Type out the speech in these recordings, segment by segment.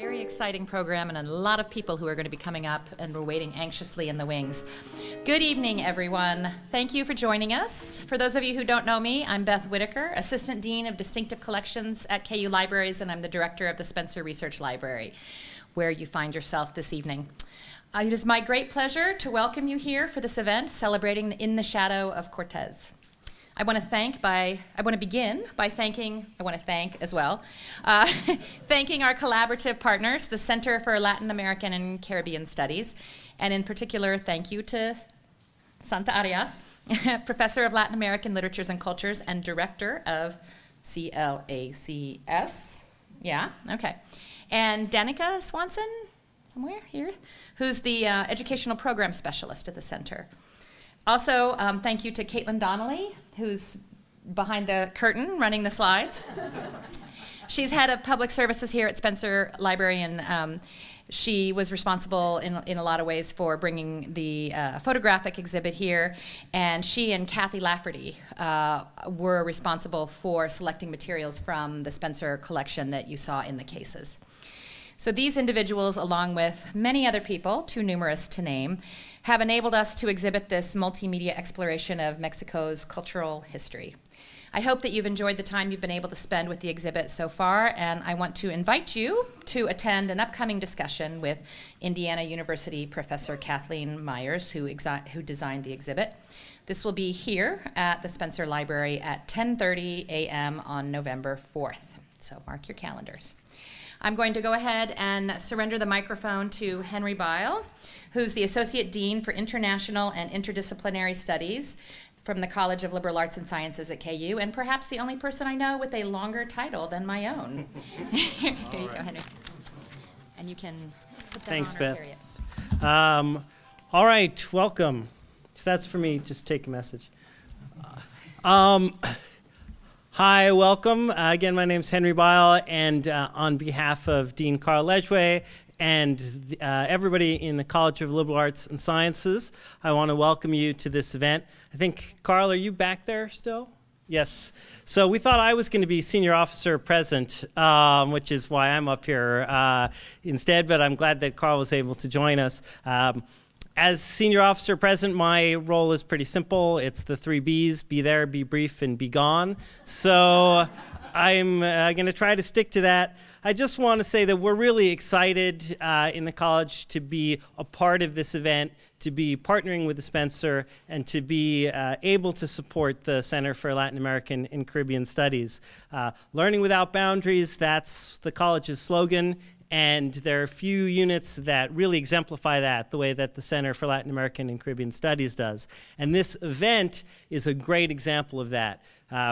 very exciting program and a lot of people who are going to be coming up, and we're waiting anxiously in the wings. Good evening, everyone. Thank you for joining us. For those of you who don't know me, I'm Beth Whitaker, Assistant Dean of Distinctive Collections at KU Libraries, and I'm the Director of the Spencer Research Library, where you find yourself this evening. It is my great pleasure to welcome you here for this event celebrating In the Shadow of Cortes. I want to thank thanking our collaborative partners, the Center for Latin American and Caribbean Studies, and in particular, thank you to Santa Arias, Professor of Latin American Literatures and Cultures and Director of CLACS, yeah, okay, and Danica Swanson, somewhere here, who's the Educational Program Specialist at the Center. Also, thank you to Caitlin Donnelly, who's behind the curtain running the slides. She's head of public services here at Spencer Library, and she was responsible in a lot of ways for bringing the photographic exhibit here, and she and Kathy Lafferty were responsible for selecting materials from the Spencer collection that you saw in the cases. So these individuals, along with many other people, too numerous to name, have enabled us to exhibit this multimedia exploration of Mexico's cultural history. I hope that you've enjoyed the time you've been able to spend with the exhibit so far, and I want to invite you to attend an upcoming discussion with Indiana University Professor Kathleen Myers, who designed the exhibit. This will be here at the Spencer Library at 10:30 a.m. on November 4th, so mark your calendars. I'm going to go ahead and surrender the microphone to Henry Bile, who's the Associate Dean for International and Interdisciplinary Studies from the College of Liberal Arts and Sciences at KU, and perhaps the only person I know with a longer title than my own. Here you go, Henry. And you can put that Thanks, on Beth. or carry it. All right, welcome. If that's for me, just take a message. Hi, welcome. Again, my name is Henry Bile, and on behalf of Dean Carl Ledgway and everybody in the College of Liberal Arts and Sciences, I want to welcome you to this event. I think, Carl, are you back there still? Yes. So we thought I was going to be senior officer present, which is why I'm up here instead, but I'm glad that Carl was able to join us. As senior officer present, my role is pretty simple. It's the 3 B's: be there, be brief, and be gone. So I'm going to try to stick to that. I just want to say that we're really excited in the college to be a part of this event, to be partnering with the Spencer, and to be able to support the Center for Latin American and Caribbean Studies. Learning without boundaries, that's the college's slogan. And there are a few units that really exemplify that, the way that the Center for Latin American and Caribbean Studies does. And this event is a great example of that,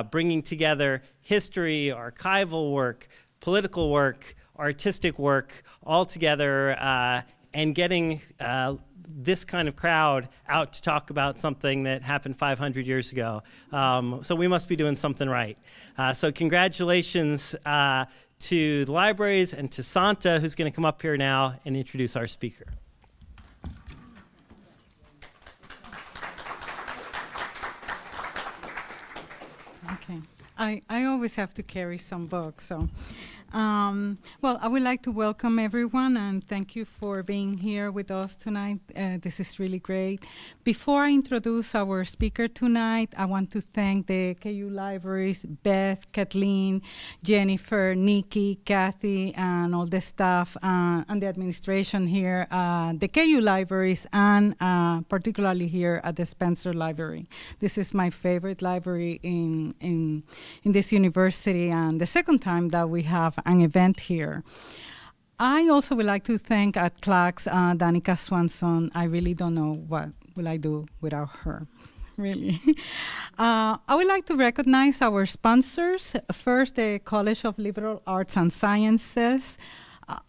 bringing together history, archival work, political work, artistic work, all together, and getting this kind of crowd out to talk about something that happened 500 years ago. So we must be doing something right. So congratulations to the libraries and to Santa, who's going to come up here now and introduce our speaker. Okay. I always have to carry some books, so. Well, I would like to welcome everyone and thank you for being here with us tonight. This is really great. Before I introduce our speaker tonight, I want to thank the KU Libraries, Beth, Kathleen, Jennifer, Nikki, Kathy, and all the staff and the administration here, the KU Libraries, and particularly here at the Spencer Library. This is my favorite library in this university, and the second time that we have an event here. I also would like to thank at CLACS Danica Swanson. I really don't know what will I do without her, really. I would like to recognize our sponsors. First, the College of Liberal Arts and Sciences,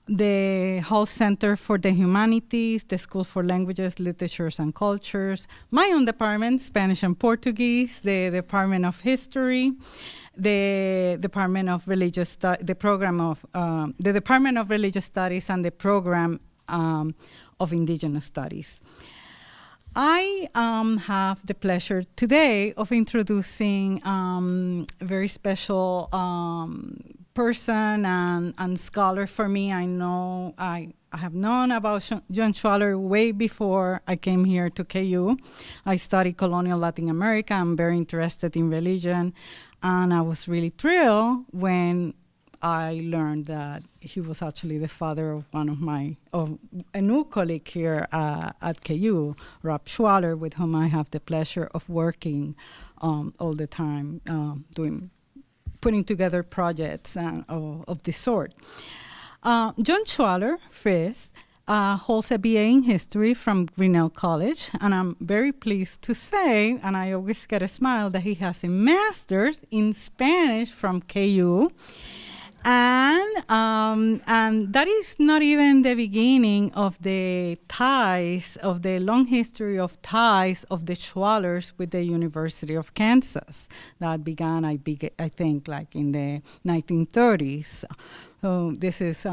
the Hall Center for the Humanities, the School for Languages, Literatures, and Cultures, my own department, Spanish and Portuguese, the Department of History, the Department of Religious Studies, the Department of Religious Studies, and the Program of Indigenous Studies. I have the pleasure today of introducing a very special person and scholar for me. I have known about John Schwaller way before I came here to KU. I studied colonial Latin America. I'm very interested in religion. And I was really thrilled when I learned that he was actually the father of a new colleague here at KU, Rob Schwaller, with whom I have the pleasure of working all the time, putting together projects of this sort. John Schwaller, Fritz, holds a BA in history from Grinnell College, and I'm very pleased to say, and I always get a smile, that he has a master's in Spanish from KU. And that is not even the beginning of the ties, of the long history of ties of the Schwallers with the University of Kansas. That began, I think, like in the 1930s. So this is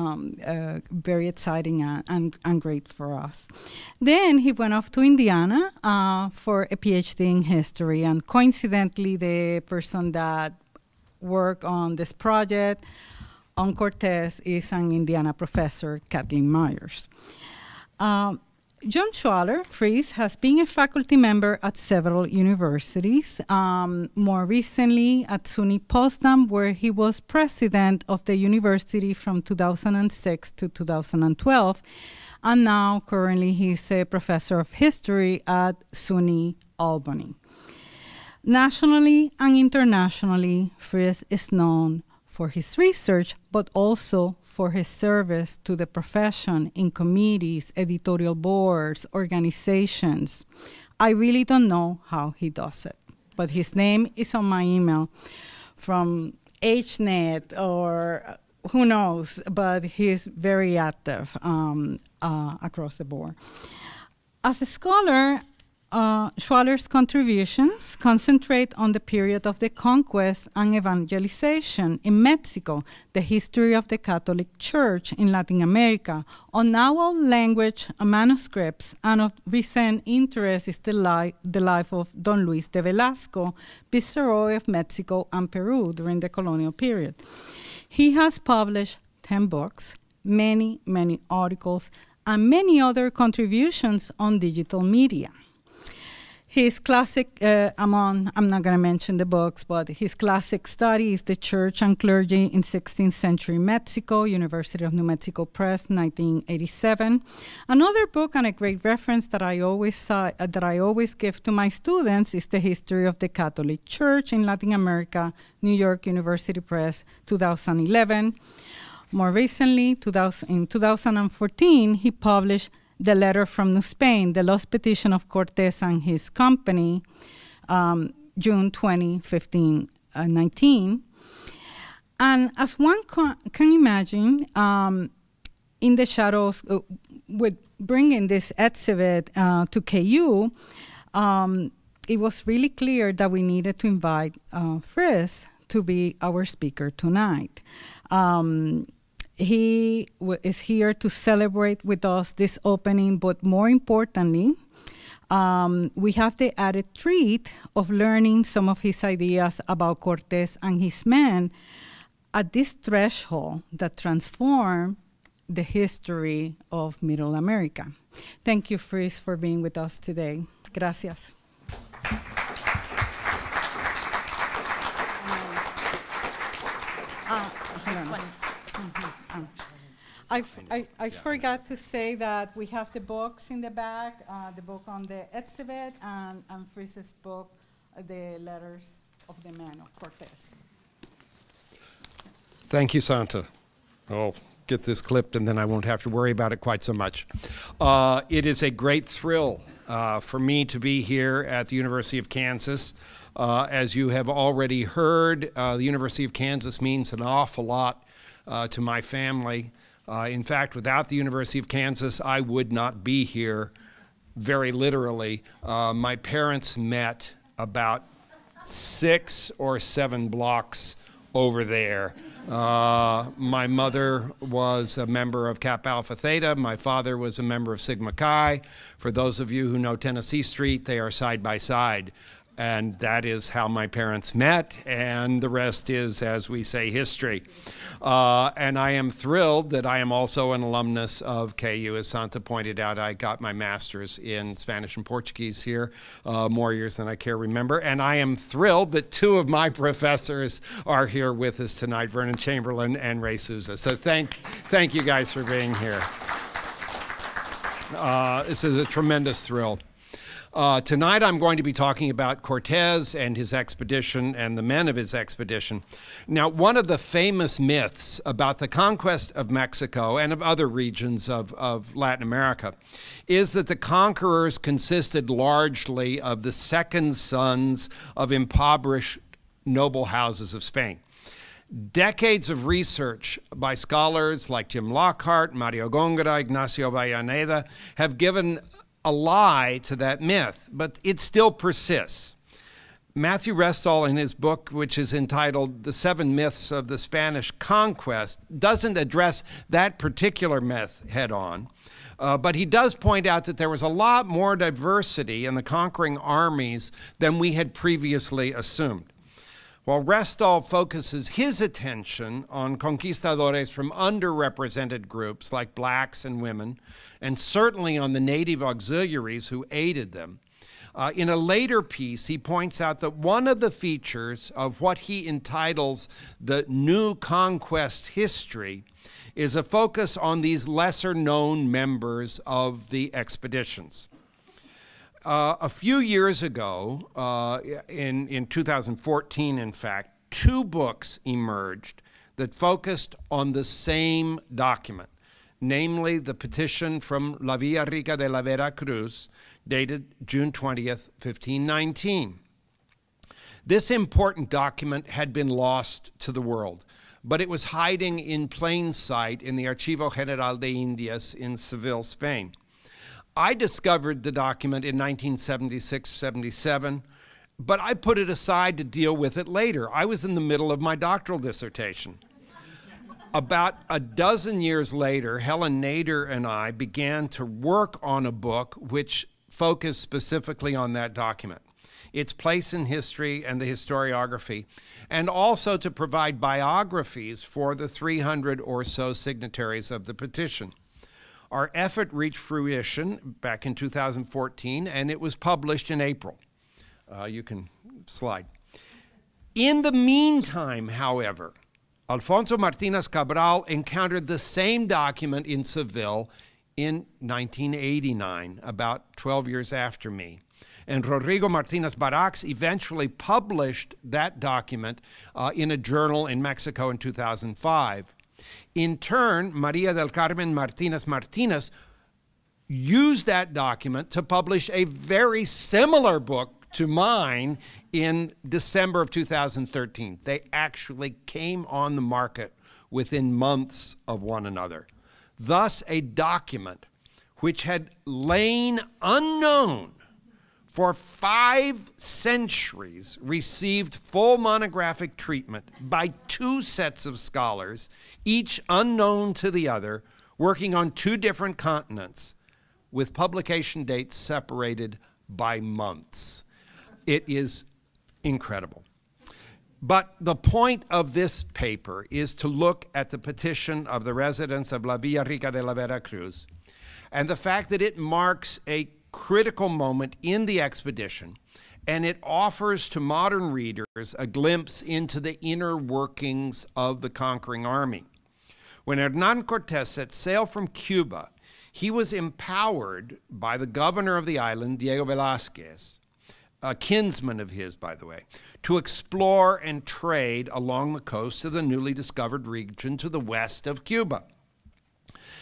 very exciting and great for us. Then he went off to Indiana for a PhD in history, and coincidentally, the person that worked on this project on Cortes is an Indiana professor, Kathleen Myers. John Schwaller, Fries, has been a faculty member at several universities, more recently at SUNY Potsdam, where he was president of the university from 2006 to 2012, and now currently he's a professor of history at SUNY Albany. Nationally and internationally, Fries is known for his research, but also for his service to the profession in committees, editorial boards, organizations. I really don't know how he does it, but his name is on my email from HNet or who knows, but he's very active across the board. As a scholar, Schwaller's contributions concentrate on the period of the conquest and evangelization in Mexico, the history of the Catholic Church in Latin America. On our language manuscripts, and of recent interest is the life of Don Luis de Velasco, Viceroy of Mexico and Peru during the colonial period. He has published 10 books, many articles, and many other contributions on digital media. His classic, I'm not going to mention the books, but his classic study is The Church and Clergy in 16th Century Mexico, University of New Mexico Press, 1987. Another book and a great reference that I always give to my students is The History of the Catholic Church in Latin America, New York University Press, 2011. More recently, in 2014, he published The Letter from New Spain, The Lost Petition of Cortes and His Company, June 2019. And as one can imagine, in the shadows, with bringing this exhibit to KU, it was really clear that we needed to invite Fritz to be our speaker tonight. He is here to celebrate with us this opening, but more importantly, we have the added treat of learning some of his ideas about Cortes and his men at this threshold that transformed the history of Middle America. Thank you, Fritz, for being with us today. Gracias. I forgot to say that we have the books in the back, the book on the exhibit, and Fritz's book, The Letters of the Men of Cortes. Thank you, Santa. I'll get this clipped and then I won't have to worry about it quite so much. It is a great thrill for me to be here at the University of Kansas. As you have already heard, the University of Kansas means an awful lot to my family. In fact, without the University of Kansas, I would not be here, very literally. My parents met about 6 or 7 blocks over there. My mother was a member of Kappa Alpha Theta. My father was a member of Sigma Chi. For those of you who know Tennessee Street, they are side by side. And that is how my parents met, and the rest is, as we say, history. And I am thrilled that I am also an alumnus of KU. As Santa pointed out, I got my master's in Spanish and Portuguese here, more years than I care remember. And I am thrilled that two of my professors are here with us tonight, Vernon Chamberlain and Ray Souza. So thank you guys for being here. This is a tremendous thrill. Tonight I'm going to be talking about Cortes and his expedition and the men of his expedition. Now, one of the famous myths about the conquest of Mexico and of other regions of Latin America is that the conquerors consisted largely of the second sons of impoverished noble houses of Spain. Decades of research by scholars like Jim Lockhart, Mario Góngora, Ignacio Vallaneda have given a lie to that myth, but it still persists. Matthew Restall, in his book, which is entitled The Seven Myths of the Spanish Conquest, doesn't address that particular myth head on, but he does point out that there was a lot more diversity in the conquering armies than we had previously assumed. While Restall focuses his attention on conquistadores from underrepresented groups like blacks and women, and certainly on the native auxiliaries who aided them, in a later piece he points out that one of the features of what he entitles the New Conquest history is a focus on these lesser-known members of the expeditions. A few years ago, in 2014, in fact, two books emerged that focused on the same document, namely the petition from La Villa Rica de la Veracruz, dated June 20th, 1519. This important document had been lost to the world, but it was hiding in plain sight in the Archivo General de Indias in Seville, Spain. I discovered the document in 1976-77, but I put it aside to deal with it later. I was in the middle of my doctoral dissertation. About a dozen years later, Helen Nader and I began to work on a book which focused specifically on that document, its place in history and the historiography, and also to provide biographies for the 300 or so signatories of the petition. Our effort reached fruition back in 2014, and it was published in April. You can slide. In the meantime, however, Alfonso Martínez Cabral encountered the same document in Seville in 1989, about 12 years after me. And Rodrigo Martínez Barax eventually published that document in a journal in Mexico in 2005. In turn, María del Carmen Martínez Martínez used that document to publish a very similar book to mine in December of 2013. They actually came on the market within months of one another. Thus, a document which had lain unknown for 5 centuries received full monographic treatment by 2 sets of scholars, each unknown to the other, working on 2 different continents, with publication dates separated by months. It is incredible. But the point of this paper is to look at the petition of the residents of La Villa Rica de la Veracruz and the fact that it marks a critical moment in the expedition, and it offers to modern readers a glimpse into the inner workings of the conquering army. When Hernán Cortés set sail from Cuba, he was empowered by the governor of the island, Diego Velázquez, a kinsman of his, by the way, to explore and trade along the coast of the newly discovered region to the west of Cuba.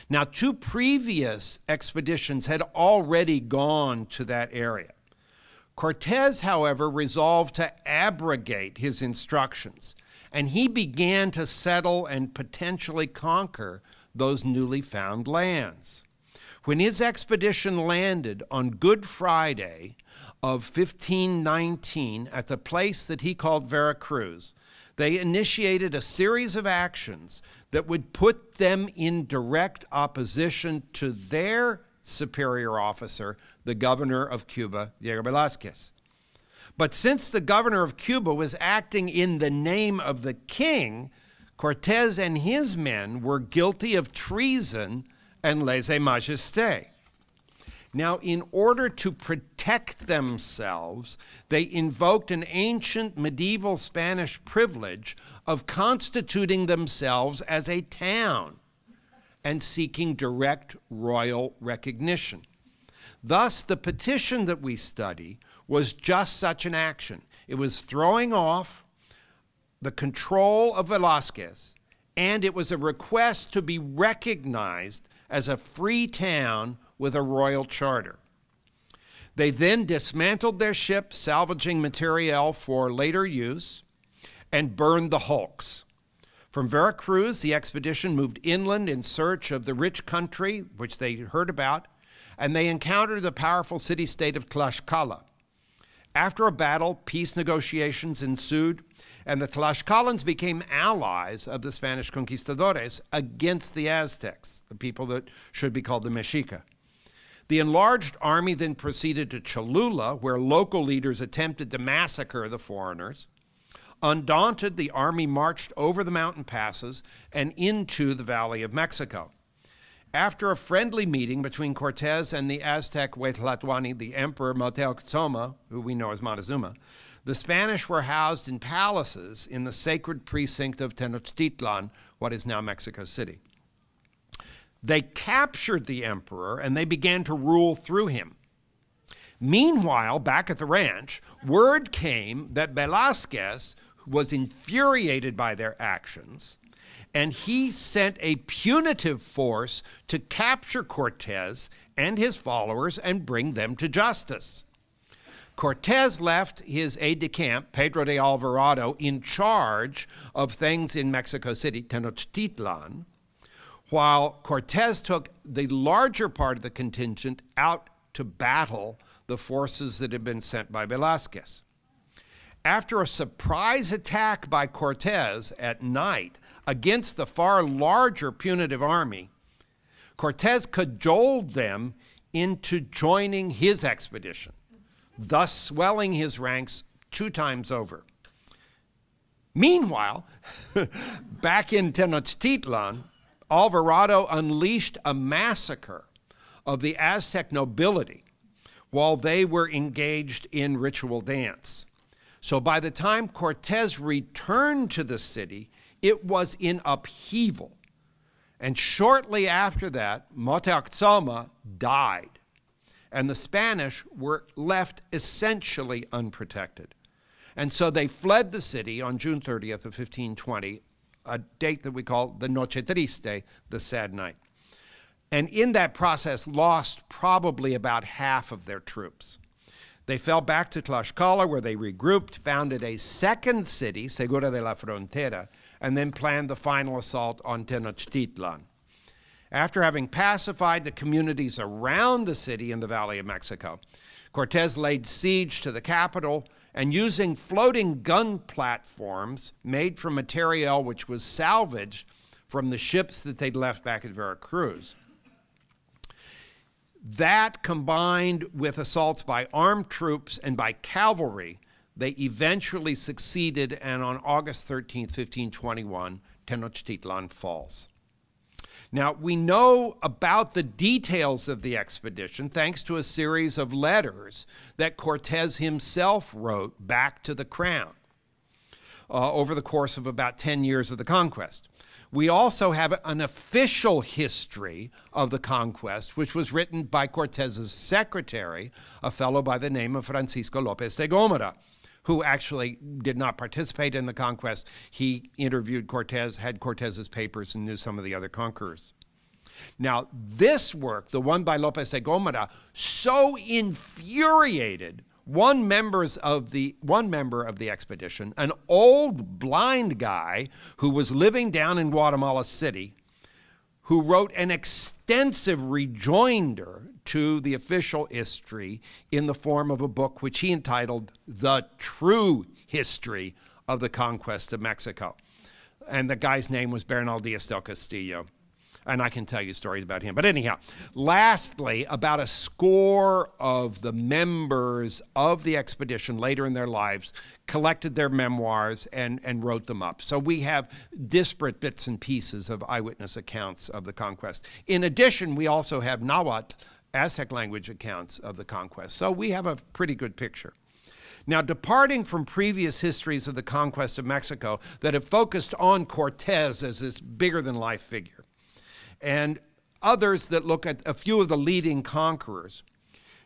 Now, 2 previous expeditions had already gone to that area. Cortés, however, resolved to abrogate his instructions, and he began to settle and potentially conquer those newly found lands. When his expedition landed on Good Friday of 1519 at the place that he called Veracruz, they initiated a series of actions that would put them in direct opposition to their superior officer, the governor of Cuba, Diego Velázquez. But since the governor of Cuba was acting in the name of the king, Cortes and his men were guilty of treason and lèse-majesté. Now, in order to protect themselves, they invoked an ancient medieval Spanish privilege of constituting themselves as a town and seeking direct royal recognition. Thus, the petition that we study was just such an action. It was throwing off the control of Velázquez, and it was a request to be recognized as a free town with a royal charter. They then dismantled their ship, salvaging materiel for later use, and burned the hulks. From Veracruz, the expedition moved inland in search of the rich country, which they heard about, and they encountered the powerful city-state of Tlaxcala. After a battle, peace negotiations ensued, and the Tlaxcalans became allies of the Spanish conquistadores against the Aztecs, the people that should be called the Mexica. The enlarged army then proceeded to Cholula, where local leaders attempted to massacre the foreigners. Undaunted, the army marched over the mountain passes and into the Valley of Mexico. After a friendly meeting between Cortes and the Aztec Huetlatuani, the emperor Moctezuma, who we know as Montezuma, the Spanish were housed in palaces in the sacred precinct of Tenochtitlan, what is now Mexico City. They captured the emperor and they began to rule through him. Meanwhile, back at the ranch, word came that Velázquez was infuriated by their actions, and he sent a punitive force to capture Cortes and his followers and bring them to justice. Cortes left his aide-de-camp, Pedro de Alvarado, in charge of things in Mexico City, Tenochtitlan, while Cortes took the larger part of the contingent out to battle the forces that had been sent by Velázquez. After a surprise attack by Cortes at night against the far larger punitive army, Cortes cajoled them into joining his expedition, thus swelling his ranks 2 times over. Meanwhile, back in Tenochtitlan, Alvarado unleashed a massacre of the Aztec nobility while they were engaged in ritual dance. So by the time Cortes returned to the city, it was in upheaval. And shortly after that, Moctezuma died, and the Spanish were left essentially unprotected. And so they fled the city on June 30th of 1520, a date that we call the Noche Triste, the sad night. And in that process lost probably about half of their troops. They fell back to Tlaxcala, where they regrouped, founded a second city, Segura de la Frontera, and then planned the final assault on Tenochtitlan. After having pacified the communities around the city in the Valley of Mexico, Cortes laid siege to the capital, and using floating gun platforms made from material which was salvaged from the ships that they'd left back at Veracruz. That, combined with assaults by armed troops and by cavalry, they eventually succeeded, and on August 13, 1521, Tenochtitlan falls. Now, we know about the details of the expedition thanks to a series of letters that Cortes himself wrote back to the crown over the course of about 10 years of the conquest. We also have an official history of the conquest, which was written by Cortes's secretary, a fellow by the name of Francisco López de Gómara, who actually did not participate in the conquest. He interviewed Cortes, had Cortes's papers, and knew some of the other conquerors. Now, this work, the one by López de Gómara, so infuriated one member of the expedition, an old blind guy who was living down in Guatemala City, who wrote an extensive rejoinder to the official history in the form of a book which he entitled The True History of the Conquest of Mexico. And the guy's name was Bernal Díaz del Castillo. And I can tell you stories about him. But anyhow, lastly, about a score of the members of the expedition later in their lives collected their memoirs and wrote them up. So we have disparate bits and pieces of eyewitness accounts of the conquest. In addition, we also have Nahuatl, Aztec language accounts of the conquest. So we have a pretty good picture. Now, departing from previous histories of the conquest of Mexico that have focused on Cortes as this bigger-than-life figure, and others that look at a few of the leading conquerors,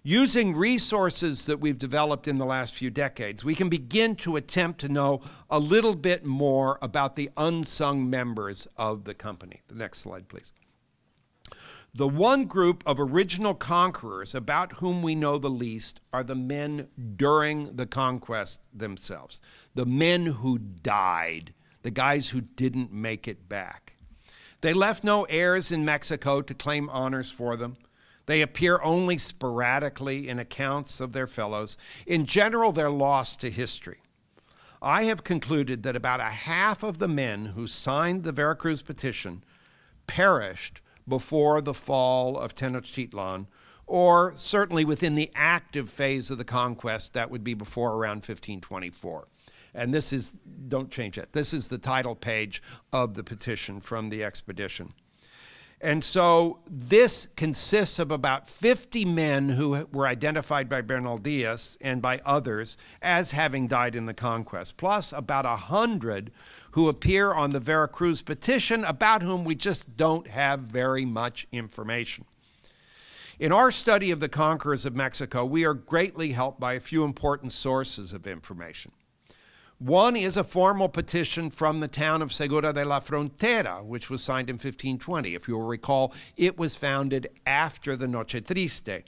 using resources that we've developed in the last few decades, we can begin to attempt to know a little bit more about the unsung members of the company. The next slide, please. The one group of original conquerors about whom we know the least are the men during the conquest themselves, the men who died, the guys who didn't make it back. They left no heirs in Mexico to claim honors for them. They appear only sporadically in accounts of their fellows. In general, they're lost to history. I have concluded that about a half of the men who signed the Veracruz petition perished before the fall of Tenochtitlan, or certainly within the active phase of the conquest, that would be before around 1524. And this is, don't change it, this is the title page of the petition from the expedition. And so this consists of about 50 men who were identified by Bernal Diaz and by others as having died in the conquest, plus about 100 who appear on the Veracruz petition about whom we just don't have very much information. In our study of the conquerors of Mexico, we are greatly helped by a few important sources of information. One is a formal petition from the town of Segura de la Frontera, which was signed in 1520. If you will recall, it was founded after the Noche Triste.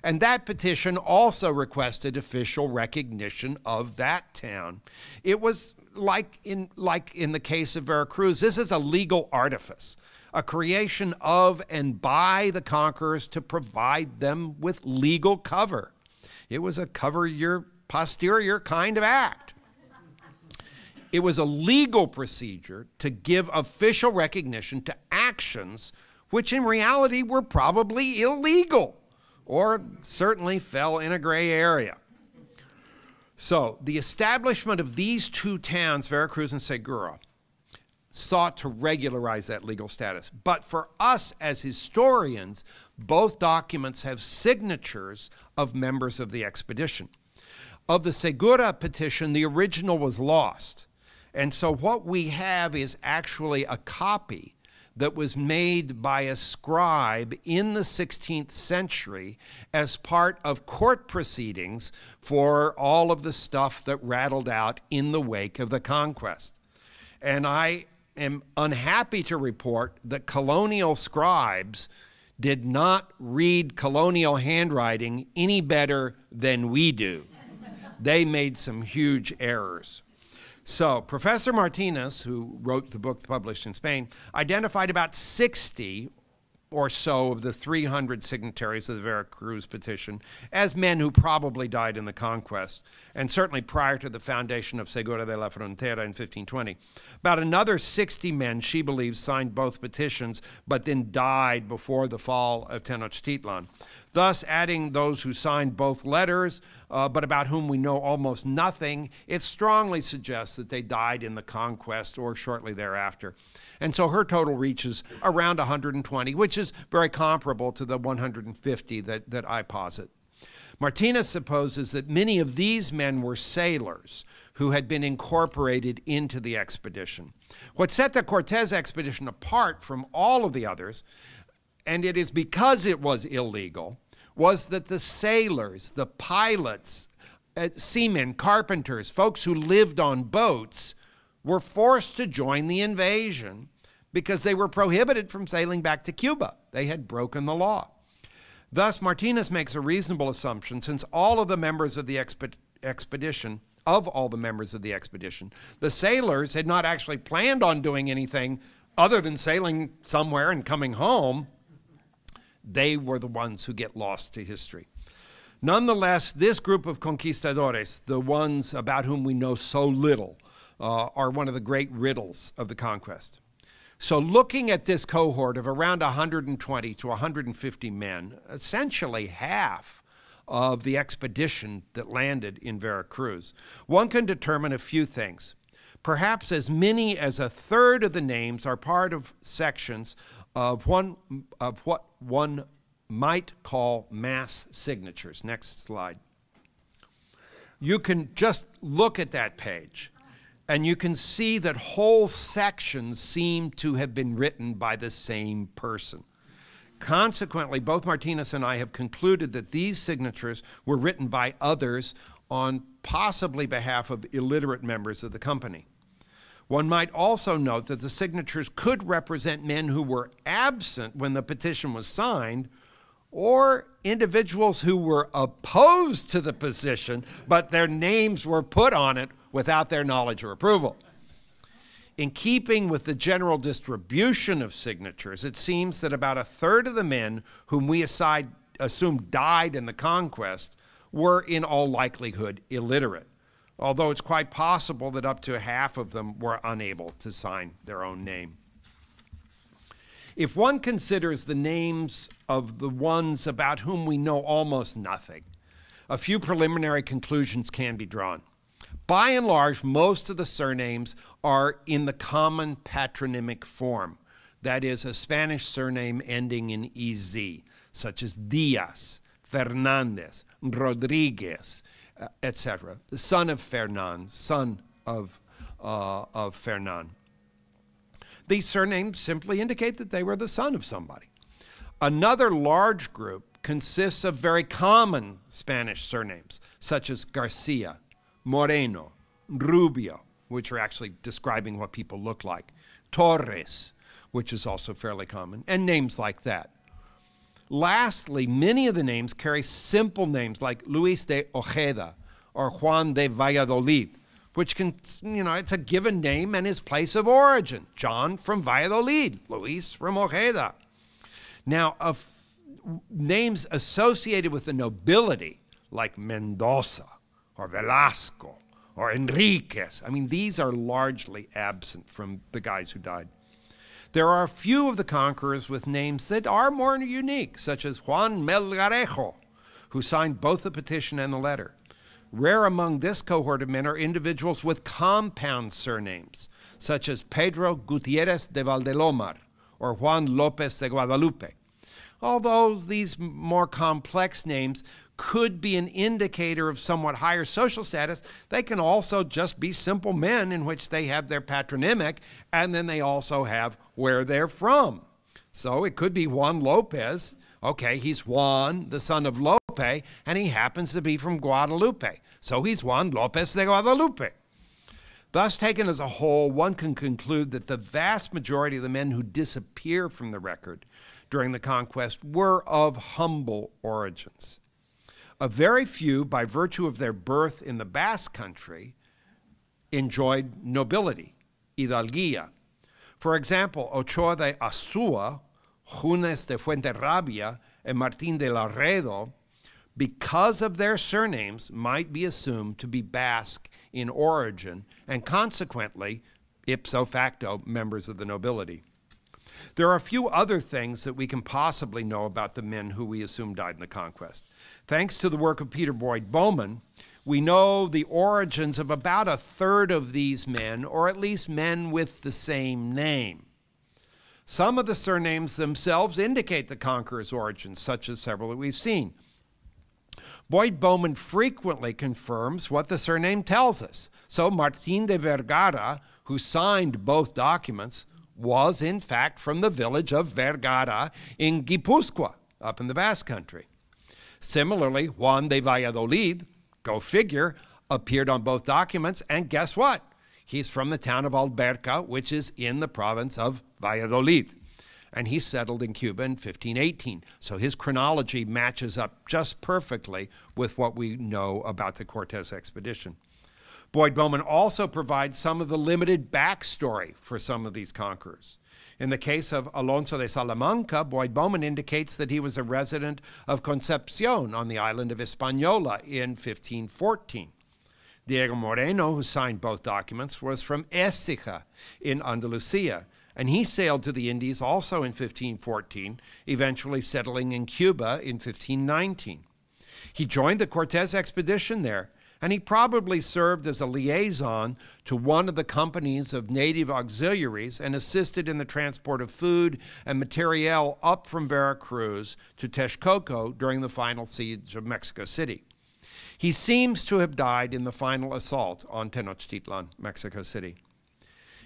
And that petition also requested official recognition of that town. It was like in the case of Veracruz, this is a legal artifice, a creation of and by the conquerors to provide them with legal cover. It was a cover your posterior kind of act. It was a legal procedure to give official recognition to actions which in reality were probably illegal or certainly fell in a gray area. So the establishment of these two towns, Veracruz and Segura, sought to regularize that legal status. But for us as historians, both documents have signatures of members of the expedition. Of the Segura petition, the original was lost. And so what we have is actually a copy that was made by a scribe in the 16th century as part of court proceedings for all of the stuff that rattled out in the wake of the conquest. And I am unhappy to report that colonial scribes did not read colonial handwriting any better than we do. They made some huge errors. So Professor Martinez, who wrote the book published in Spain, identified about 60 or so of the 300 signatories of the Veracruz petition as men who probably died in the conquest, and certainly prior to the foundation of Segura de la Frontera in 1520. About another 60 men, she believes, signed both petitions, but then died before the fall of Tenochtitlan. Thus, adding those who signed both letters, but about whom we know almost nothing, it strongly suggests that they died in the conquest or shortly thereafter. And so her total reaches around 120, which is very comparable to the 150 that I posit. Martinez supposes that many of these men were sailors who had been incorporated into the expedition. What set the Cortes expedition apart from all of the others, and it is because it was illegal, was that the sailors, the pilots, seamen, carpenters, folks who lived on boats, were forced to join the invasion because they were prohibited from sailing back to Cuba. They had broken the law. Thus, Martinez makes a reasonable assumption, since all of the members of the expedition, the sailors had not actually planned on doing anything other than sailing somewhere and coming home. They were the ones who get lost to history. Nonetheless, this group of conquistadores, the ones about whom we know so little, are one of the great riddles of the conquest. So looking at this cohort of around 120 to 150 men, essentially half of the expedition that landed in Veracruz, one can determine a few things. Perhaps as many as a third of the names are part of sections of what one might call mass signatures. Next slide. You can just look at that page, and you can see that whole sections seem to have been written by the same person. Consequently, both Martinez and I have concluded that these signatures were written by others on possibly behalf of illiterate members of the company. One might also note that the signatures could represent men who were absent when the petition was signed, or individuals who were opposed to the petition, but their names were put on it without their knowledge or approval. In keeping with the general distribution of signatures, it seems that about a third of the men whom we assume died in the conquest were in all likelihood illiterate, although it's quite possible that up to half of them were unable to sign their own name. If one considers the names of the ones about whom we know almost nothing, a few preliminary conclusions can be drawn. By and large, most of the surnames are in the common patronymic form, that is, a Spanish surname ending in EZ, such as Diaz, Fernandez, Rodriguez, etc. The son of Fernand, son of Fernand. These surnames simply indicate that they were the son of somebody. Another large group consists of very common Spanish surnames, such as Garcia, Moreno, Rubio, which are actually describing what people look like, Torres, which is also fairly common, and names like that. Lastly, many of the names carry simple names like Luis de Ojeda or Juan de Valladolid, which can, it's a given name and his place of origin. John from Valladolid, Luis from Ojeda. Now, of names associated with the nobility, like Mendoza or Velasco or Enriquez, these are largely absent from the guys who died. There are a few of the conquerors with names that are more unique, such as Juan Melgarejo, who signed both the petition and the letter. Rare among this cohort of men are individuals with compound surnames, such as Pedro Gutierrez de Valdelomar or Juan López de Guadalupe. Although these more complex names could be an indicator of somewhat higher social status, they can also just be simple men in which they have their patronymic, and then they also have where they're from. So it could be Juan López. Okay, he's Juan, the son of Lope, and he happens to be from Guadalupe. So he's Juan López de Guadalupe. Thus, taken as a whole, one can conclude that the vast majority of the men who disappear from the record during the conquest were of humble origins. A very few, by virtue of their birth in the Basque Country, enjoyed nobility, hidalguía. For example, Ochoa de Azúa, Junes de Fuenterrabia, and Martín de Laredo, because of their surnames, might be assumed to be Basque in origin and consequently, ipso facto, members of the nobility. There are a few other things that we can possibly know about the men who we assume died in the conquest. Thanks to the work of Peter Boyd Bowman, we know the origins of about a third of these men, or at least men with the same name. Some of the surnames themselves indicate the conqueror's origins, such as several that we've seen. Boyd Bowman frequently confirms what the surname tells us. So Martín de Vergara, who signed both documents, was in fact from the village of Vergara in Guipúzcoa, up in the Basque Country. Similarly, Juan de Valladolid, go figure, appeared on both documents, and guess what? He's from the town of Alberca, which is in the province of Valladolid. And he settled in Cuba in 1518. So his chronology matches up just perfectly with what we know about the Cortes expedition. Boyd Bowman also provides some of the limited backstory for some of these conquerors. In the case of Alonso de Salamanca, Boyd Bowman indicates that he was a resident of Concepcion on the island of Hispaniola in 1514. Diego Moreno, who signed both documents, was from Écija in Andalusia, and he sailed to the Indies also in 1514, eventually settling in Cuba in 1519. He joined the Cortes expedition there, and he probably served as a liaison to one of the companies of native auxiliaries and assisted in the transport of food and materiel up from Veracruz to Texcoco during the final siege of Mexico City. He seems to have died in the final assault on Tenochtitlan, Mexico City.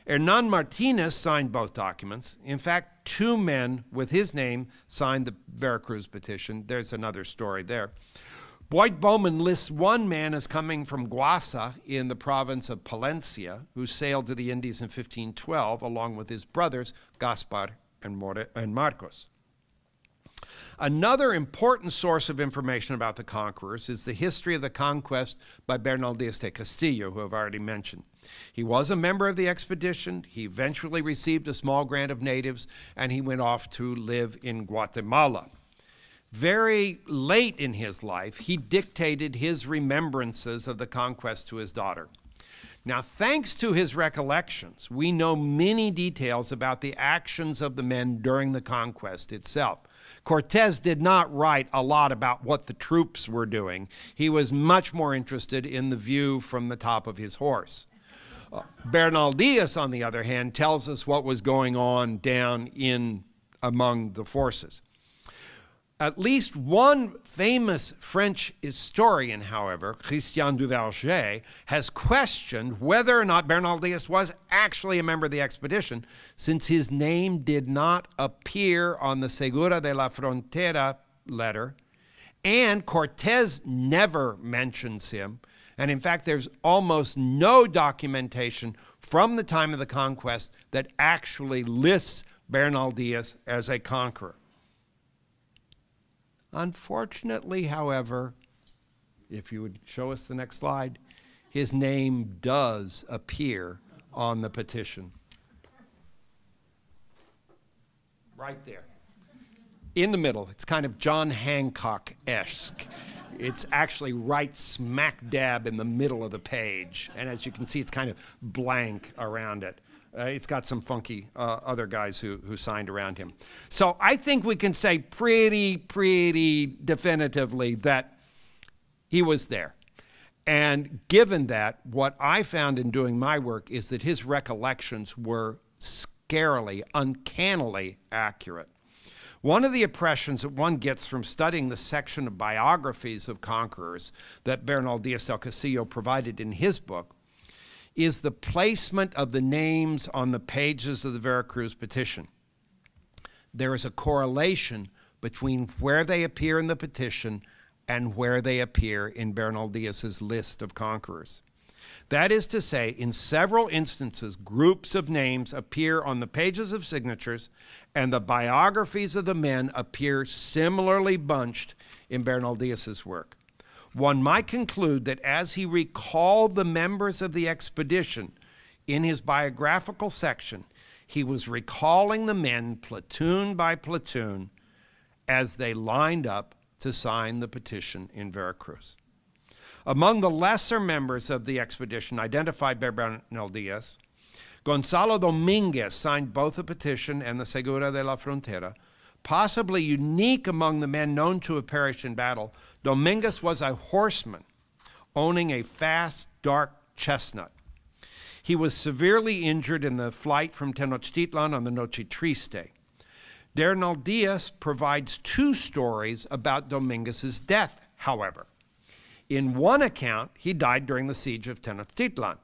Hernan Martinez signed both documents. In fact, 2 men with his name signed the Veracruz petition. There's another story there. Boyd Bowman lists one man as coming from Guasa in the province of Palencia, who sailed to the Indies in 1512, along with his brothers, Gaspar and Marcos. Another important source of information about the conquerors is the history of the conquest by Bernal Diaz de Castillo, who I've already mentioned. He was a member of the expedition. He eventually received a small grant of natives, and he went off to live in Guatemala. Very late in his life, he dictated his remembrances of the conquest to his daughter. Now, thanks to his recollections, we know many details about the actions of the men during the conquest itself. Cortes did not write a lot about what the troops were doing. He was much more interested in the view from the top of his horse. Bernal Diaz, on the other hand, tells us what was going on down in among the forces. At least one famous French historian, however, Christian Duverger, has questioned whether or not Bernal Diaz was actually a member of the expedition, since his name did not appear on the Segura de la Frontera letter, and Cortes never mentions him. And in fact, there's almost no documentation from the time of the conquest that actually lists Bernal Diaz as a conqueror. Unfortunately, however, if you would show us the next slide, his name does appear on the petition. Right there. In the middle. It's kind of John Hancock-esque. It's actually right smack dab in the middle of the page. And as you can see, it's kind of blank around it. It's got some funky other guys who signed around him. So I think we can say pretty definitively that he was there. And given that, what I found in doing my work is that his recollections were scarily, uncannily accurate. One of the impressions that one gets from studying the section of biographies of conquerors that Bernal Diaz del Castillo provided in his book is the placement of the names on the pages of the Veracruz petition. There is a correlation between where they appear in the petition and where they appear in Bernal Diaz's list of conquerors. That is to say, in several instances, groups of names appear on the pages of signatures, and the biographies of the men appear similarly bunched in Bernal Diaz's work. One might conclude that as he recalled the members of the expedition in his biographical section, he was recalling the men platoon by platoon as they lined up to sign the petition in Veracruz. Among the lesser members of the expedition identified by Bernal Diaz, Gonzalo Dominguez signed both the petition and the Segura de la Frontera. Possibly unique among the men known to have perished in battle, Dominguez was a horseman owning a fast, dark chestnut. He was severely injured in the flight from Tenochtitlan on the Noche Triste. Bernal Diaz provides 2 stories about Dominguez's death, however. In one account, he died during the siege of Tenochtitlan.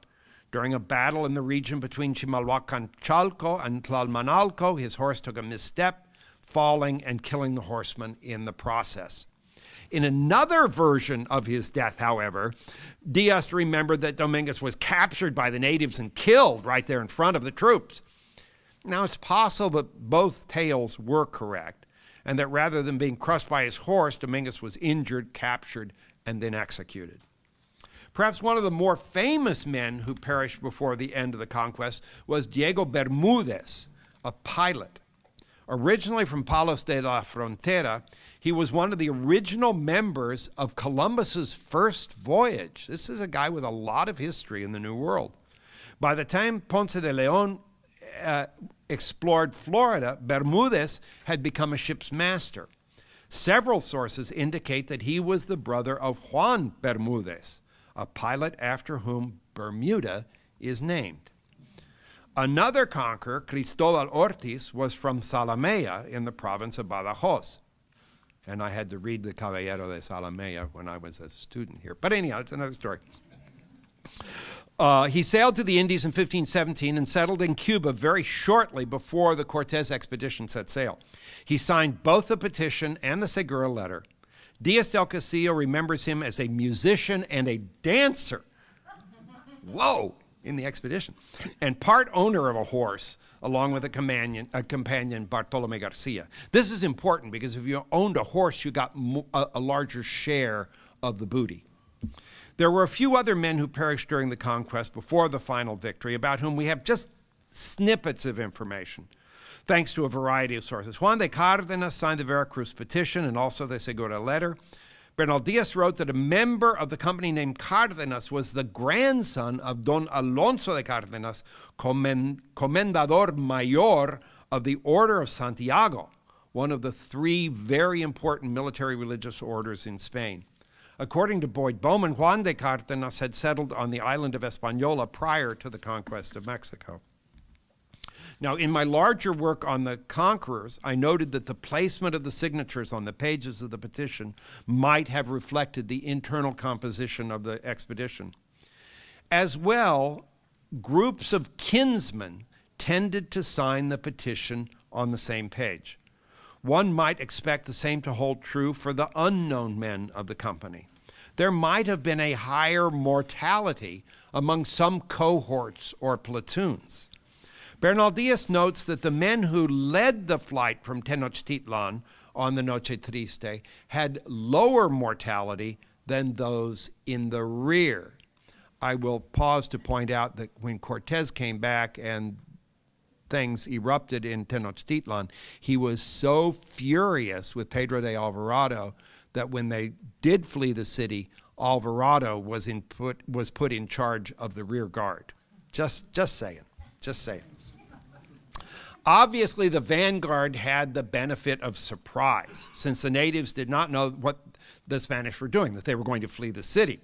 During a battle in the region between Chimalhuacanchalco and Tlalmanalco, his horse took a misstep, falling and killing the horseman in the process. In another version of his death, however, Diaz remembered that Dominguez was captured by the natives and killed right there in front of the troops. Now, it's possible that both tales were correct, and that rather than being crushed by his horse, Dominguez was injured, captured, and then executed. Perhaps one of the more famous men who perished before the end of the conquest was Diego Bermudez, a pilot. Originally from Palos de la Frontera, he was one of the original members of Columbus's first voyage. This is a guy with a lot of history in the New World. By the time Ponce de Leon explored Florida, Bermudez had become a ship's master. Several sources indicate that he was the brother of Juan Bermudez, a pilot after whom Bermuda is named. Another conqueror, Cristobal Ortiz, was from Zalamea in the province of Badajoz. And I had to read the Caballero de Zalamea when I was a student here. But anyhow, it's another story. He sailed to the Indies in 1517 and settled in Cuba very shortly before the Cortes expedition set sail. He signed both the petition and the Segura letter. Diaz del Castillo remembers him as a musician and a dancer. Whoa! In the expedition. And part owner of a horse, along with a companion, Bartolome Garcia. This is important because if you owned a horse, you got a larger share of the booty. There were a few other men who perished during the conquest before the final victory, about whom we have just snippets of information, thanks to a variety of sources. Juan de Cárdenas signed the Veracruz petition and also the Segura letter. Bernal Diaz wrote that a member of the company named Cárdenas was the grandson of Don Alonso de Cárdenas, Comendador Mayor of the Order of Santiago, one of the three very important military religious orders in Spain. According to Boyd Bowman, Juan de Cárdenas had settled on the island of Hispaniola prior to the conquest of Mexico. Now, in my larger work on the conquerors, I noted that the placement of the signatures on the pages of the petition might have reflected the internal composition of the expedition. As well, groups of kinsmen tended to sign the petition on the same page. One might expect the same to hold true for the unknown men of the company. There might have been a higher mortality among some cohorts or platoons. Bernal Diaz notes that the men who led the flight from Tenochtitlan on the Noche Triste had lower mortality than those in the rear. I will pause to point out that when Cortes came back and things erupted in Tenochtitlan, he was so furious with Pedro de Alvarado that when they did flee the city, Alvarado was put in charge of the rear guard. Just saying. Obviously, the vanguard had the benefit of surprise, since the natives did not know what the Spanish were doing, that they were going to flee the city,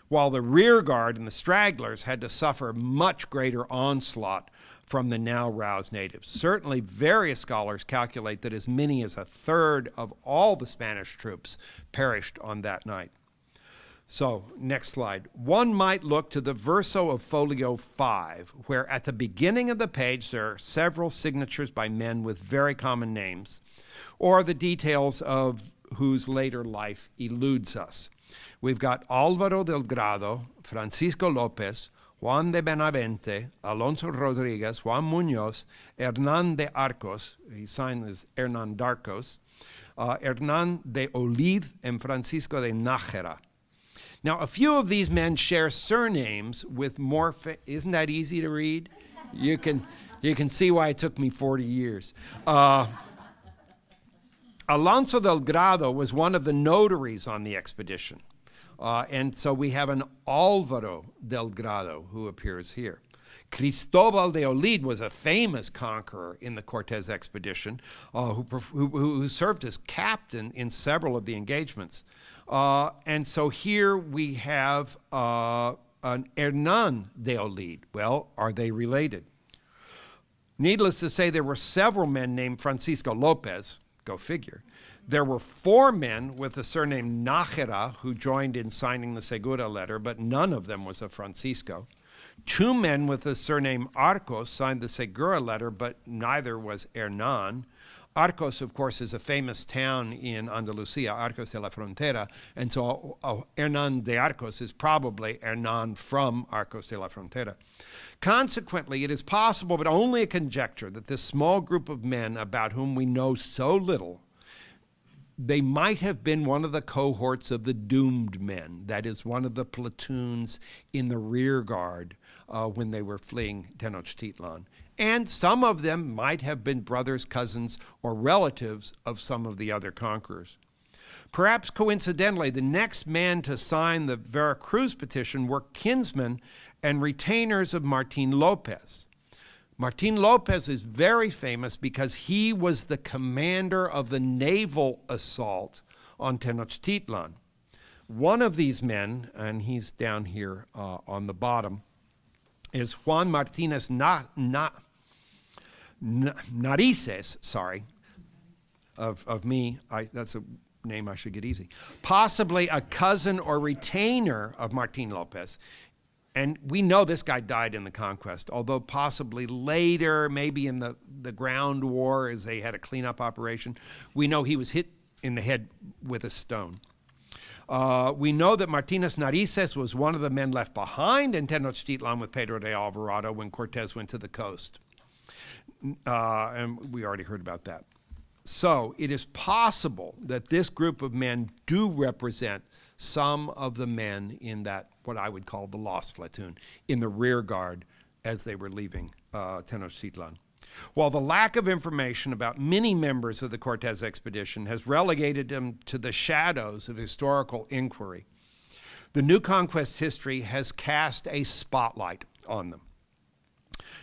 while the rear guard and the stragglers had to suffer much greater onslaught from the now roused natives. Certainly, various scholars calculate that as many as a third of all the Spanish troops perished on that night. So, next slide. One might look to the verso of folio 5, where at the beginning of the page there are several signatures by men with very common names, or the details of whose later life eludes us. We've got Álvaro del Grado, Francisco López, Juan de Benavente, Alonso Rodriguez, Juan Muñoz, Hernán de Arcos, he signed as Hernán Darcos, Hernán de Olid, and Francisco de Nájera. Now, a few of these men share surnames with more, isn't that easy to read? You can see why it took me 40 years. Alonso del Grado was one of the notaries on the expedition. And so we have an Álvaro del Grado who appears here. Cristobal de Olid was a famous conqueror in the Cortes expedition who served as captain in several of the engagements. And so here we have an Hernán de Olid. Well, are they related? Needless to say, there were several men named Francisco López, go figure. There were 4 men with the surname Nájera who joined in signing the Segura letter, but none of them was a Francisco. 2 men with the surname Arcos signed the Segura letter, but neither was Hernán. Arcos, of course, is a famous town in Andalusia, Arcos de la Frontera, and so Hernán de Arcos is probably Hernán from Arcos de la Frontera. Consequently, it is possible, but only a conjecture, that this small group of men about whom we know so little, they might have been one of the cohorts of the doomed men, that is, one of the platoons in the rear guard when they were fleeing Tenochtitlan. And some of them might have been brothers, cousins, or relatives of some of the other conquerors. Perhaps coincidentally, the next man to sign the Veracruz petition were kinsmen and retainers of Martín López. Martin Lopez is very famous because he was the commander of the naval assault on Tenochtitlan. One of these men, and he's down here on the bottom, is Juan Martinez Narices, sorry, of me. That's a name I should get easy. Possibly a cousin or retainer of Martin Lopez. And we know this guy died in the conquest, although possibly later, maybe in the ground war as they had a cleanup operation, we know he was hit in the head with a stone. We know that Martinez Narices was one of the men left behind in Tenochtitlan with Pedro de Alvarado when Cortes went to the coast. And we already heard about that. So it is possible that this group of men do represent some of the men in that, what I would call the lost platoon, in the rear guard as they were leaving Tenochtitlan. While the lack of information about many members of the Cortes expedition has relegated them to the shadows of historical inquiry, the New Conquest history has cast a spotlight on them.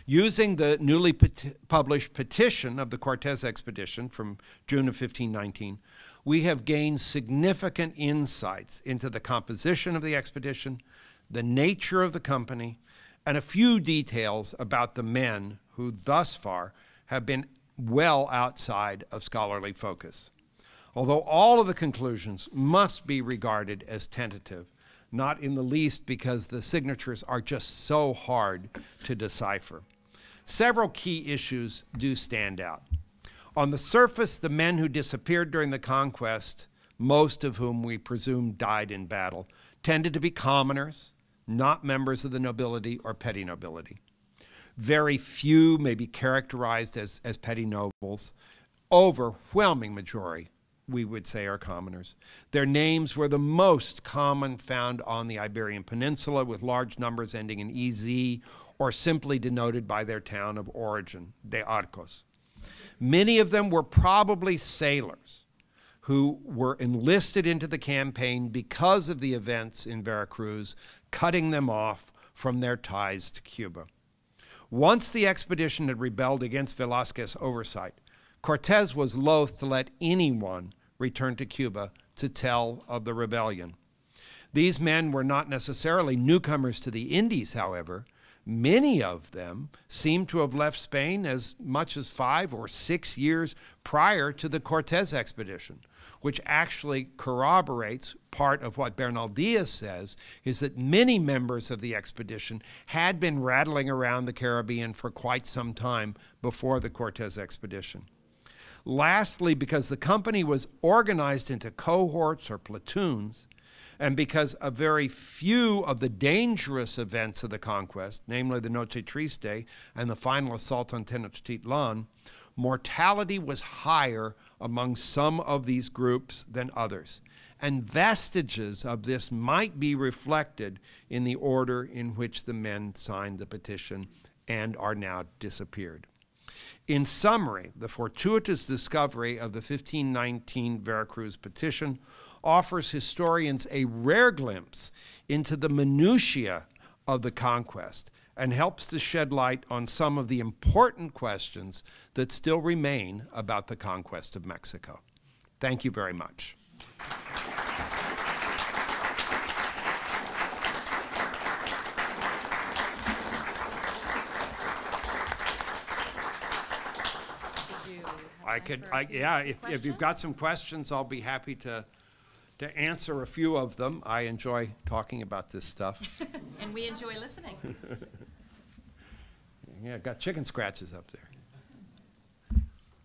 Using the newly published petition of the Cortes expedition from June of 1519, we have gained significant insights into the composition of the expedition, the nature of the company, and a few details about the men who thus far have been well outside of scholarly focus. Although all of the conclusions must be regarded as tentative, not in the least because the signatures are just so hard to decipher. Several key issues do stand out. On the surface, the men who disappeared during the conquest, most of whom we presume died in battle, tended to be commoners, not members of the nobility or petty nobility. Very few may be characterized as petty nobles. Overwhelming majority, we would say, are commoners. Their names were the most common found on the Iberian Peninsula, with large numbers ending in EZ or simply denoted by their town of origin, de Arcos. Many of them were probably sailors who were enlisted into the campaign because of the events in Veracruz, cutting them off from their ties to Cuba. Once the expedition had rebelled against Velázquez's oversight, Cortés was loath to let anyone return to Cuba to tell of the rebellion. These men were not necessarily newcomers to the Indies, however. Many of them seem to have left Spain as much as 5 or 6 years prior to the Cortés expedition, which actually corroborates part of what Bernal Diaz says, is that many members of the expedition had been rattling around the Caribbean for quite some time before the Cortés expedition. Lastly, because the company was organized into cohorts or platoons, and because a very few of the dangerous events of the conquest, namely the Noche Triste and the final assault on Tenochtitlan, mortality was higher among some of these groups than others. And vestiges of this might be reflected in the order in which the men signed the petition and are now disappeared. In summary, the fortuitous discovery of the 1519 Veracruz petition offers historians a rare glimpse into the minutiae of the conquest and helps to shed light on some of the important questions that still remain about the conquest of Mexico. Thank you very much. Yeah, if you've got some questions, I'll be happy to answer a few of them. I enjoy talking about this stuff. And we enjoy listening. Yeah, got chicken scratches up there.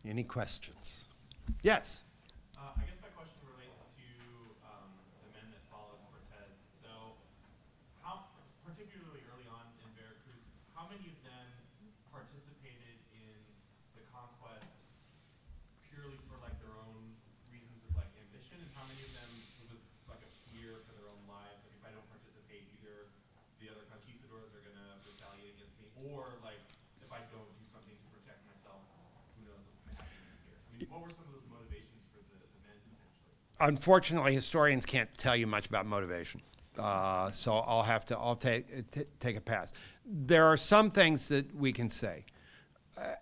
Any questions? Yes? I guess my question relates to the men that followed Cortés. So, particularly early on in Veracruz, how many of them participated in the conquest purely for like their own reasons of like ambition, and how many of them it was like a fear for their own lives? Like, if I don't participate, either the other conquistadors are gonna retaliate against me, or like if I don't do something to protect myself, who knows what's gonna happen here? I mean, what were some of those motivations for the men potentially? Unfortunately, historians can't tell you much about motivation. So I'll take a pass. There are some things that we can say.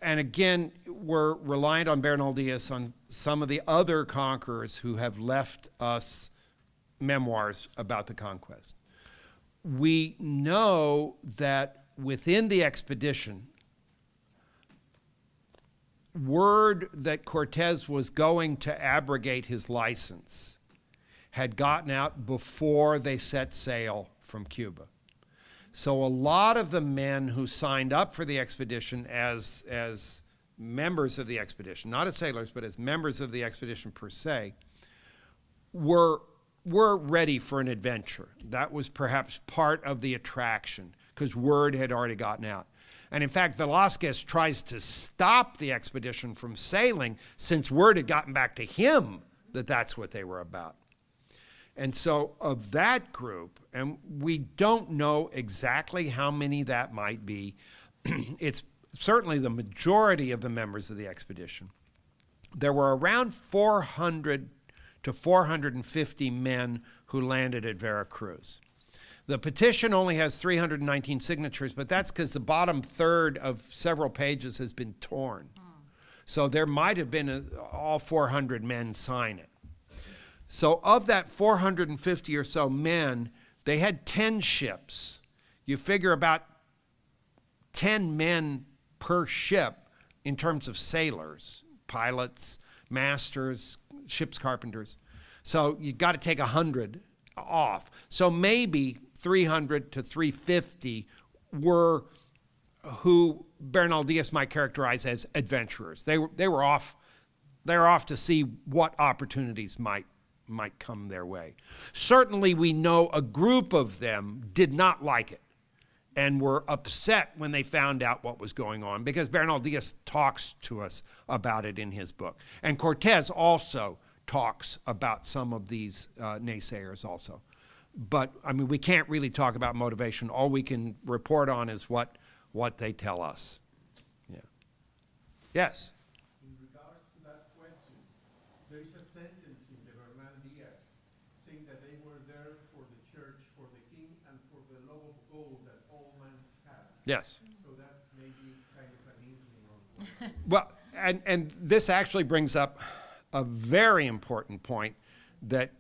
and again, we're reliant on Bernal Diaz, on some of the other conquerors who have left us memoirs about the conquest. We know that within the expedition, word that Cortes was going to abrogate his license had gotten out before they set sail from Cuba. So a lot of the men who signed up for the expedition as members of the expedition, not as sailors, but as members of the expedition per se, were ready for an adventure. That was perhaps part of the attraction, because word had already gotten out. And in fact, Velázquez tries to stop the expedition from sailing since word had gotten back to him that that's what they were about. And so of that group, and we don't know exactly how many that might be, it's certainly the majority of the members of the expedition. There were around 400 to 450 men who landed at Veracruz. The petition only has 319 signatures, but that's because the bottom third of several pages has been torn. So there might have been all 400 men sign it. So of that 450 or so men, they had 10 ships. You figure about 10 men per ship in terms of sailors, pilots, masters, ship's carpenters. So you got to take 100 off. So maybe 300 to 350 were who Bernal Diaz might characterize as adventurers. They were off to see what opportunities might come their way. Certainly we know a group of them did not like it and were upset when they found out what was going on, because Bernal Diaz talks to us about it in his book. And Cortes also talks about some of these naysayers also. But, I mean, we can't really talk about motivation. All we can report on is what they tell us. Yeah. Yes? In regards to that question, there is a sentence in the Bernal Diaz saying that they were there for the church, for the king, and for the love of gold that all men have. Yes. So that may be kind of an inkling of Well, and this actually brings up a very important point that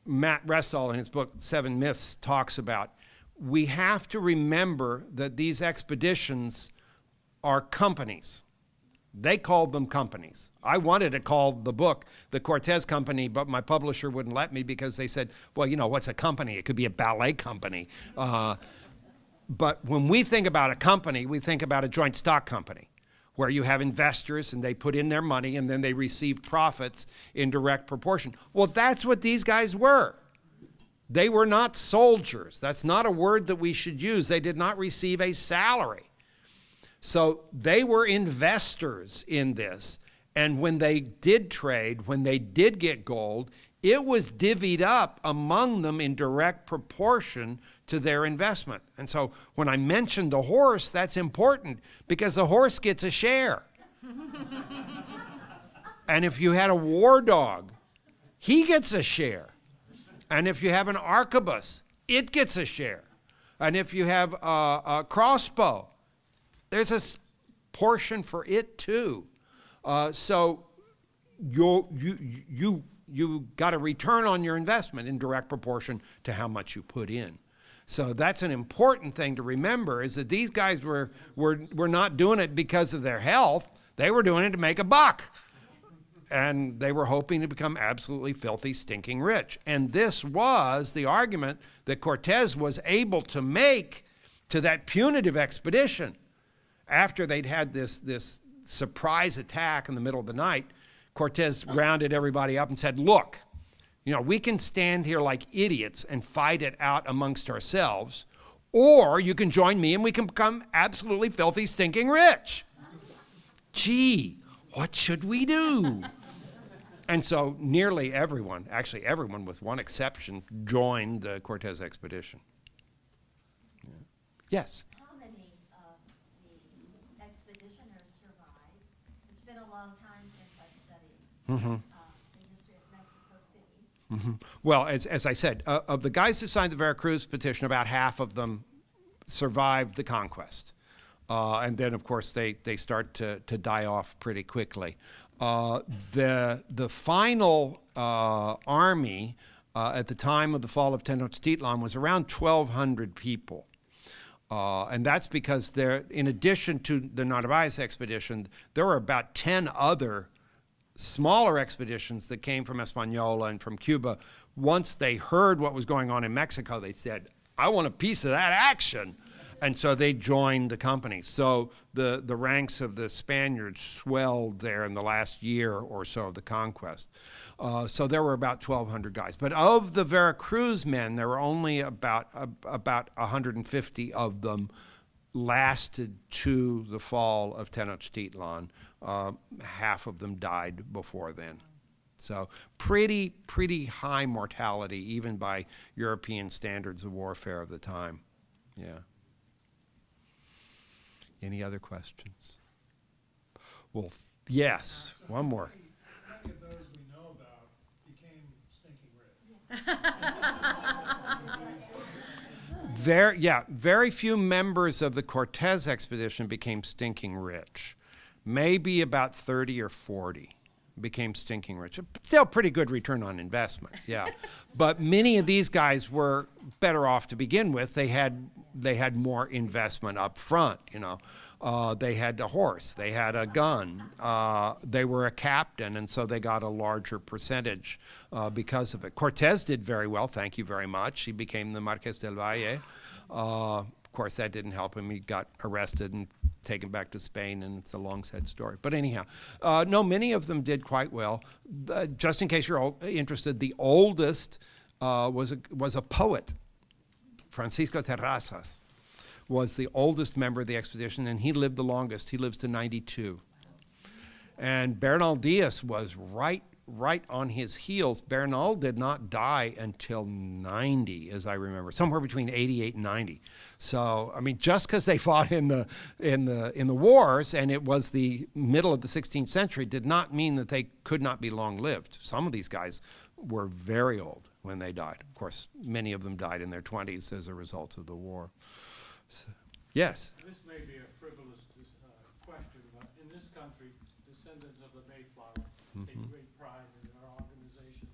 Matt Restall in his book, 7 Myths, talks about. We have to remember that these expeditions are companies. They called them companies. I wanted to call the book the Cortes Company, but my publisher wouldn't let me because they said, well, you know, what's a company? It could be a ballet company. But when we think about a company, we think about a joint stock company, where you have investors and they put in their money and then they receive profits in direct proportion. Well, that's what these guys were. They were not soldiers. That's not a word that we should use. They did not receive a salary. So they were investors in this. And when they did trade, when they did get gold, it was divvied up among them in direct proportion to their investment. And so when I mentioned the horse, that's important because the horse gets a share. And if you had a war dog, he gets a share. And if you have an arquebus, it gets a share. And if you have a crossbow, there's a portion for it too. So you got a return on your investment in direct proportion to how much you put in. So that's an important thing to remember, is that these guys were not doing it because of their health. They were doing it to make a buck. And they were hoping to become absolutely filthy, stinking rich. And this was the argument that Cortes was able to make to that punitive expedition. After they'd had this surprise attack in the middle of the night, Cortes rounded everybody up and said, look, you know, we can stand here like idiots and fight it out amongst ourselves, or you can join me and we can become absolutely filthy, stinking rich. Gee, what should we do? And so nearly everyone, actually everyone with one exception, joined the Cortes expedition. Yeah. Yes? How many of the expeditioners survived? It's been a long time since I studied the history of Mexico City. Well, as I said, of the guys who signed the Veracruz petition, about half of them survived the conquest. And then, of course, they start to die off pretty quickly. The final army at the time of the fall of Tenochtitlan was around 1,200 people. And that's because there, in addition to the Narvaez expedition, there were about 10 other smaller expeditions that came from Hispaniola and from Cuba. Once they heard what was going on in Mexico, they said, I want a piece of that action. And so they joined the company. So the ranks of the Spaniards swelled there in the last year or so of the conquest. So there were about 1,200 guys. But of the Veracruz men, there were only about 150 of them lasted to the fall of Tenochtitlan. Half of them died before then. So pretty high mortality, even by European standards of warfare of the time. Yeah. Any other questions? Well, yes, one more. Many of those we know about became stinking rich. Very few members of the Cortes expedition became stinking rich. Maybe about 30 or 40 became stinking rich. Still pretty good return on investment, yeah. But many of these guys were better off to begin with. They had more investment up front, you know. They had a horse, they had a gun, they were a captain, and so they got a larger percentage because of it. Cortes did very well, thank you very much. He became the Marqués del Valle. Of course, that didn't help him. He got arrested and taken back to Spain, and it's a long, sad story. But anyhow, no, many of them did quite well. Just in case you're interested, the oldest was a poet, Francisco Terrazas. Was the oldest member of the expedition, and he lived the longest. He lives to 92. And Bernal Diaz was right on his heels. Bernal did not die until 90, as I remember, somewhere between 88 and 90. So, I mean, just because they fought in the wars, and it was the middle of the 16th century, did not mean that they could not be long-lived. Some of these guys were very old when they died. Of course, many of them died in their 20s as a result of the war. So, yes? This may be a frivolous question, but in this country, descendants of the Mayflower take great pride in our organization.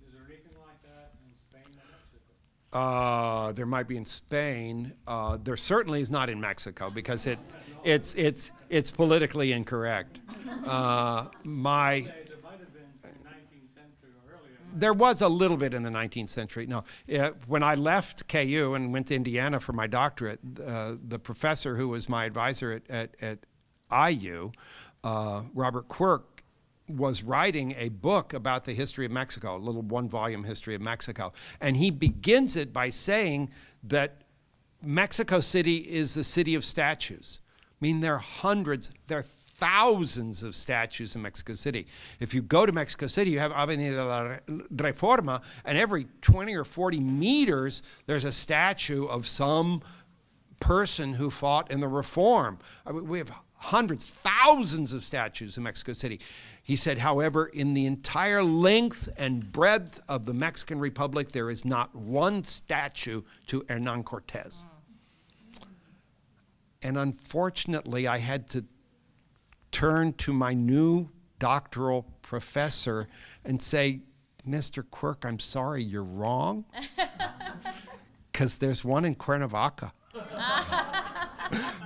Is there anything like that in Spain and Mexico? There might be in Spain. There certainly is not in Mexico because it's politically incorrect. There was a little bit in the 19th century. No, when I left KU and went to Indiana for my doctorate, the professor who was my advisor at IU, Robert Quirk, was writing a book about the history of Mexico, a little one-volume history of Mexico. And he begins it by saying that Mexico City is the city of statues. I mean, there are hundreds, there are thousands of statues in Mexico City. If you go to Mexico City, you have Avenida la Reforma, and every 20 or 40 meters, there's a statue of some person who fought in the Reform. I mean, we have hundreds, thousands of statues in Mexico City. He said, however, in the entire length and breadth of the Mexican Republic, there is not one statue to Hernán Cortés. And unfortunately, I had to turn to my new doctoral professor and say, Mr. Quirk, I'm sorry, you're wrong. Because there's one in Cuernavaca,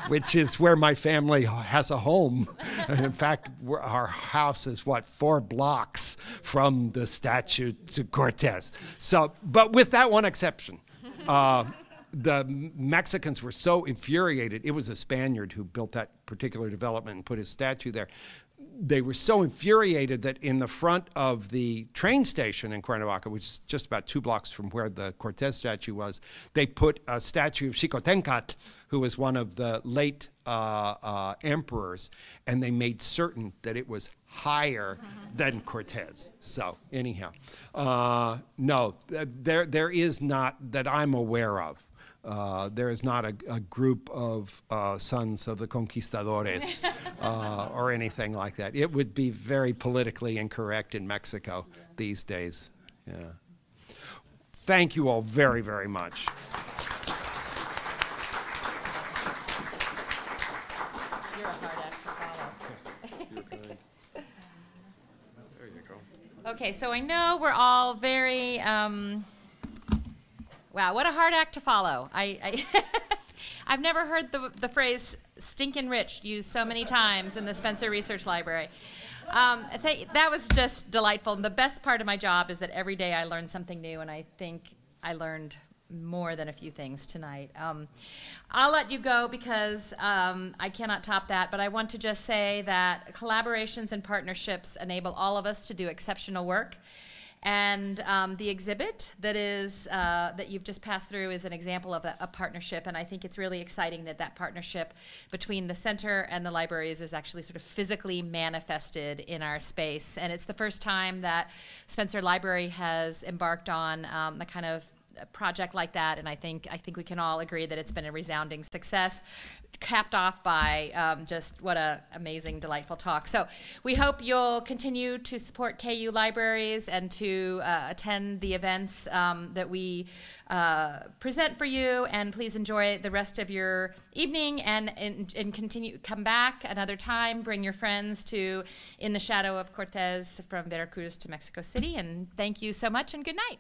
which is where my family has a home. And in fact, our house is, 4 blocks from the statue to Cortés. So, but with that one exception. The Mexicans were so infuriated. It was a Spaniard who built that particular development and put his statue there. They were so infuriated that in the front of the train station in Cuernavaca, which is just about 2 blocks from where the Cortés statue was, they put a statue of Xicotencat, who was one of the late emperors, and they made certain that it was higher than Cortés. So anyhow, no, there is not, that I'm aware of, there is not a group of sons of the conquistadores or anything like that. It would be very politically incorrect in Mexico these days. Yeah. Thank you all very, very much. Okay, so I know we're all very, wow, what a hard act to follow. I've never heard the phrase stinkin' rich used so many times in the Spencer Research Library. That was just delightful. And the best part of my job is that every day I learn something new, and I think I learned more than a few things tonight. I'll let you go because I cannot top that, but I want to just say that collaborations and partnerships enable all of us to do exceptional work. And the exhibit that you've just passed through is an example of a partnership, and I think it's really exciting that that partnership between the center and the libraries is actually sort of physically manifested in our space. And it's the first time that Spencer Library has embarked on the kind of project like that, and I think we can all agree that it's been a resounding success, capped off by just what a amazing, delightful talk. So we hope you'll continue to support KU libraries and to attend the events that we present for you, and please enjoy the rest of your evening and continue, come back another time, bring your friends to In the Shadow of Cortes from Veracruz to Mexico City, and thank you so much and good night.